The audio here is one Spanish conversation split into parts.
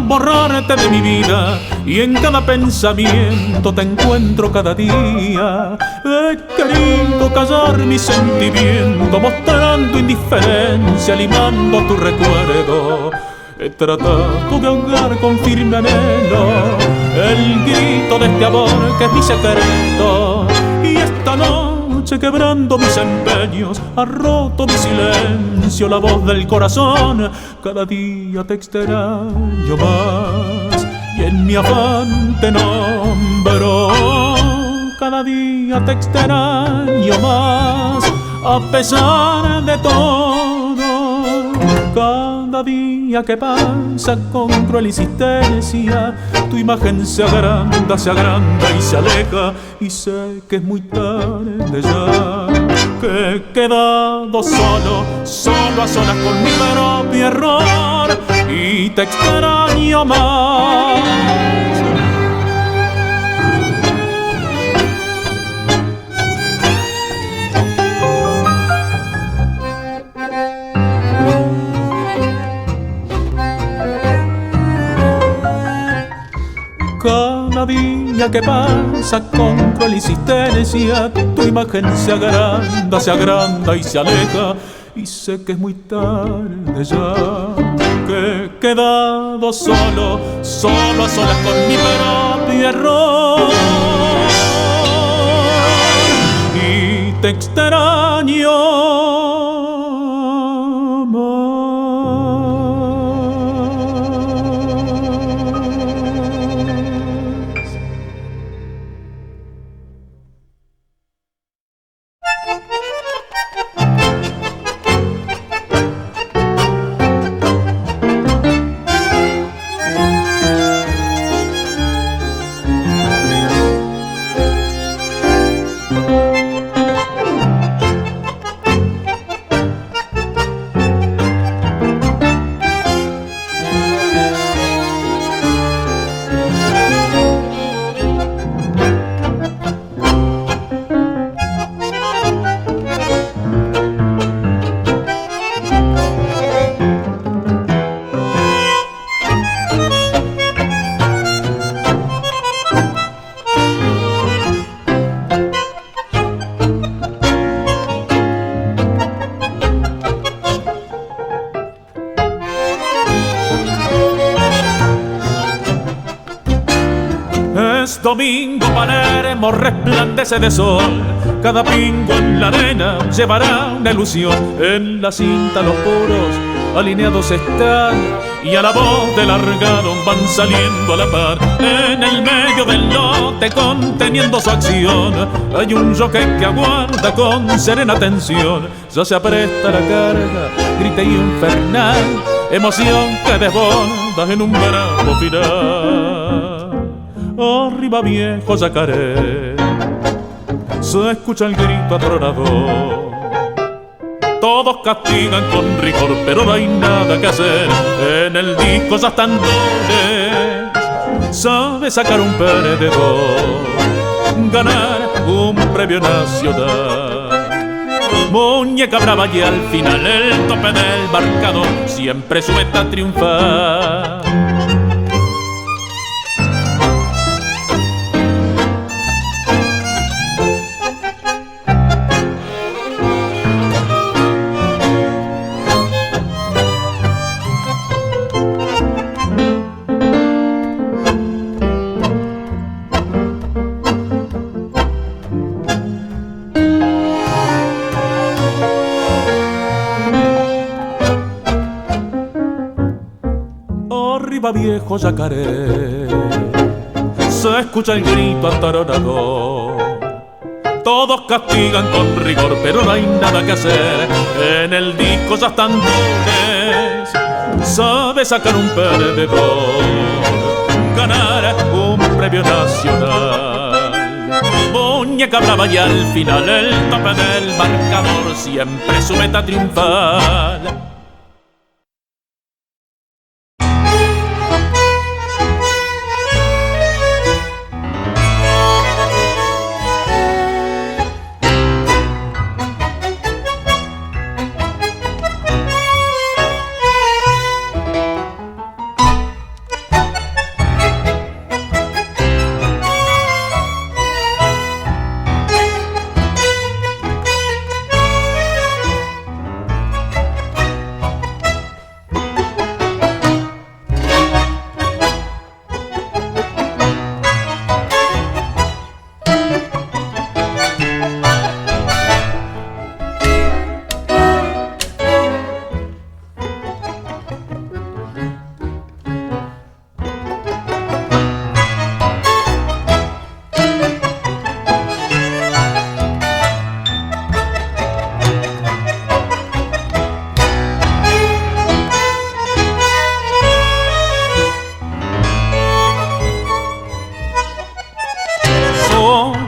Borrarte de mi vida y en cada pensamiento te encuentro cada día. He querido callar mi sentimiento, mostrando indiferencia, limando tu recuerdo. He tratado de ahogar con firme anhelo el grito de este amor que es mi secreto. Y esta noche, quebrando mis empeños, ha roto mi silencio la voz del corazón. Cada día te extraño más y en mi afán te nombro. Cada día te extraño más a pesar de todo. Cada día que pasa con cruel insistencia, tu imagen se agranda y se aleja. Y sé que es muy tarde ya, que he quedado solo a solas con mi propio error. Y te extraño más. Cada día que pasa con cruel insistencia, tu imagen se agranda y se aleja. Y sé que es muy tarde ya, que he quedado solo a solas con mi propio error. Y te extraño. Domingo Palermo resplandece de sol. Cada pingo en la arena llevará una ilusión. En la cinta los puros alineados están y a la voz del largado van saliendo a la par. En el medio del lote conteniendo su acción hay un jockey que aguarda con serena atención. Ya se apresta la carga, grita y infernal, emoción que desborda en un bravo final. Arriba viejo yacaré, se escucha el grito atronador. Todos castigan con rigor, pero no hay nada que hacer. En el disco ya están dones, sabe sacar un perdedor, ganar un premio nacional. Muñeca brava y al final el tope del marcador siempre suelta a triunfar. viejo yacaré. Se escucha el grito ataronador. Todos castigan con rigor, pero no hay nada que hacer. En el disco ya están tones. Sabe sacar un perdedor, ganar un premio nacional. Muñeca brava y al final el tope del marcador, siempre su meta triunfal.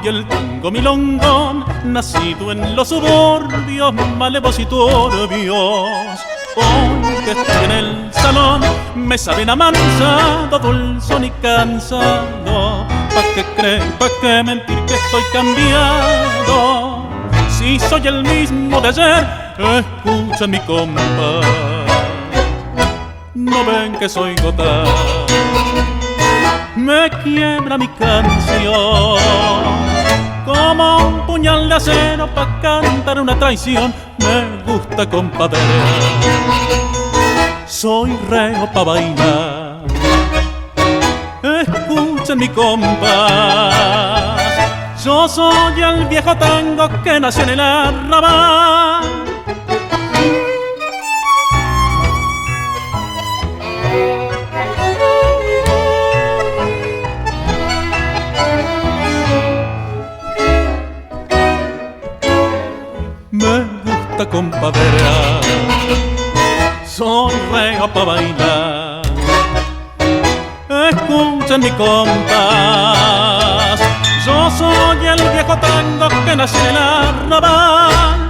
El tango milongón, nacido en los suburbios malevos y turbios. Hoy que estoy en el salón, me saben amansado, dulzón y cansado. ¿Pa' qué creer, pa' qué mentir que estoy cambiado? Si soy el mismo de ayer, escuchen mi compás. No ven que soy gota, me quiebra mi canción como un puñal de acero pa' cantar una traición. Me gusta compadre, soy reo pa' bailar. Escuchen mi compás, yo soy el viejo tango que nació en el arrabal. Me gusta compadrear, soy reo pa' bailar. Escuchen mi compás, yo soy el viejo tango que nació en el arrabal.